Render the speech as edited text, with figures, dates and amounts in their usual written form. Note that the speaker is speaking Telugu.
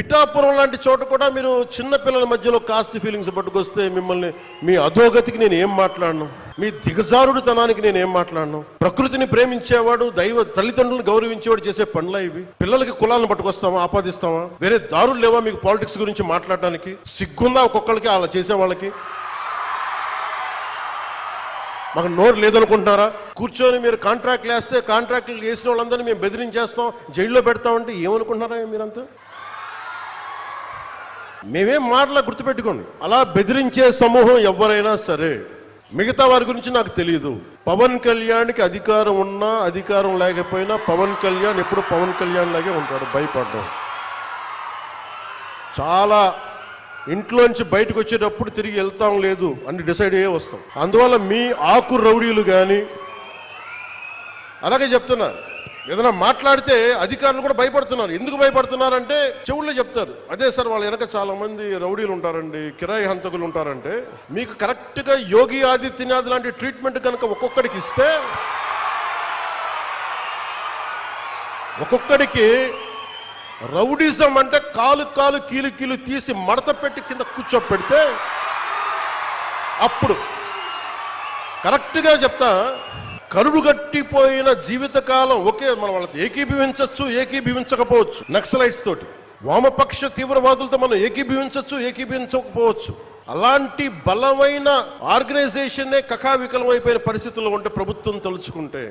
పిఠాపురం లాంటి చోట కూడా మీరు చిన్న పిల్లల మధ్యలో కాస్ట్ ఫీలింగ్స్ పట్టుకొస్తే మిమ్మల్ని మీ అధోగతికి నేను ఏం మాట్లాడను, మీ దిగజారుడుతనానికి నేను ఏం మాట్లాడను. ప్రకృతిని ప్రేమించేవాడు, దైవ తల్లిదండ్రులను గౌరవించేవాడు చేసే పనులా ఇవి? పిల్లలకి కులాలను పట్టుకొస్తామా, ఆపాదిస్తామా? వేరే దారులు లేవా మీకు పాలిటిక్స్ గురించి మాట్లాడడానికి? సిగ్గుందా ఒక్కొక్కరికి అలా చేసే వాళ్ళకి? మాకు నోరు లేదనుకుంటున్నారా? కూర్చొని మీరు కాంట్రాక్ట్లు వేస్తే కాంట్రాక్ట్లు వేసిన వాళ్ళందరినీ మేము బెదిరించేస్తాం, జైల్లో పెడతామంటే ఏమనుకుంటున్నారా మీరంతా? మేమేం మాటలా గుర్తుపెట్టుకోండి. అలా బెదిరించే సమూహం ఎవరైనా సరే, మిగతా వారి గురించి నాకు తెలియదు. పవన్ కళ్యాణ్కి అధికారం ఉన్నా అధికారం లేకపోయినా పవన్ కళ్యాణ్ ఎప్పుడు పవన్ కళ్యాణ్ లాగే ఉంటాడు, భయపడ్డాం. చాలా ఇంట్లోంచి బయటకు వచ్చేటప్పుడు తిరిగి వెళ్తాం లేదు అని డిసైడ్ అయ్యే వస్తాం. అందువల్ల మీ ఆకు రౌడీలు కానీ అలాగే చెప్తున్నా, ఏదైనా మాట్లాడితే అధికారులు కూడా భయపడుతున్నారు. ఎందుకు భయపడుతున్నారంటే చెవుల్లో చెప్తారు, అదే సార్ వాళ్ళ వెనక చాలా మంది రౌడీలు ఉంటారండి, కిరాయి హంతకులు ఉంటారంటే. మీకు కరెక్ట్గా యోగి ఆదిత్యనాథ్ లాంటి ట్రీట్మెంట్ కనుక ఒక్కొక్కడికి ఇస్తే, ఒక్కొక్కడికి రౌడీజం అంటే కాలు కాలు కీలు కీలు తీసి మడత పెట్టి కింద కూర్చోపెడితే అప్పుడు కరెక్ట్గా చెప్తా, కరుడు గట్టిపోయిన జీవితకాలం ఒకే మనం వాళ్ళతో ఏకీభవించవచ్చు, ఏకీభవించకపోవచ్చు. నక్సలైట్స్ తోటి, వామపక్ష తీవ్రవాదులతో మనం ఏకీభవించవచ్చు, ఏకీభవించకపోవచ్చు. అలాంటి బలమైన ఆర్గనైజేషన్నే కకావికలం అయిపోయిన పరిస్థితుల్లో ఉంటే ప్రభుత్వం తలుచుకుంటే